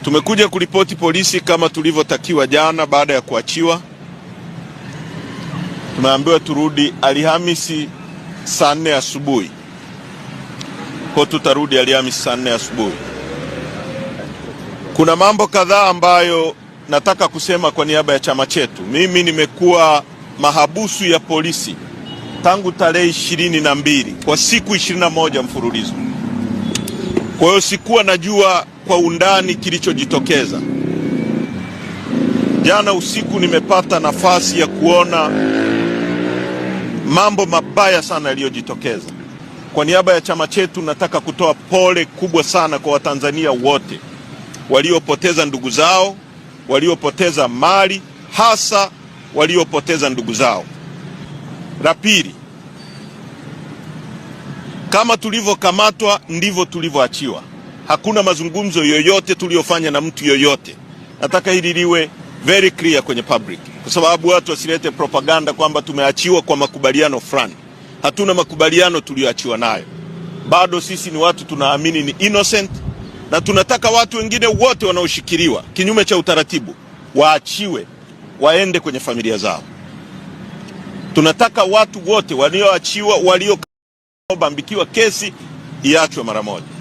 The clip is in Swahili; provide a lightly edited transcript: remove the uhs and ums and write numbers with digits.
Tumekuja kuripoti polisi kama tulivyotakiwa jana. Baada ya kuachiwa, tumeambiwa turudi Alhamisi saa 4 asubuhi. Kwa tutarudi Alhamisi saa 4 asubuhi. Kuna mambo kadhaa ambayo nataka kusema kwa niaba ya chama chetu. Mimi nimekuwa mahabusu ya polisi tangu tarehe 22 kwa siku 21 mfululizo. Kwa hiyo sikuwa najua kwa undani kilichojitokeza. Jana usiku nimepata nafasi ya kuona mambo mabaya sana yaliyojitokeza. Kwa niaba ya chama chetu nataka kutoa pole kubwa sana kwa Watanzania wote waliopoteza ndugu zao, waliopoteza mali, hasa waliopoteza ndugu zao. La pili, kama tulivyokamatwa ndivyo tulivyoachiwa. Hakuna mazungumzo yoyote tuliyofanya na mtu yoyote. Nataka hili liwe very clear kwenye public, kwa sababu watu wasilete propaganda kwamba tumeachiwa kwa makubaliano fulani. Hatuna makubaliano tuliyoachiwa nayo. Bado sisi ni watu tunaamini ni innocent, na tunataka watu wengine wote wanaoshikiliwa kinyume cha utaratibu waachiwe, waende kwenye familia zao. Tunataka watu wote walioachiwa, waliobambikiwa kesi iachwe mara moja.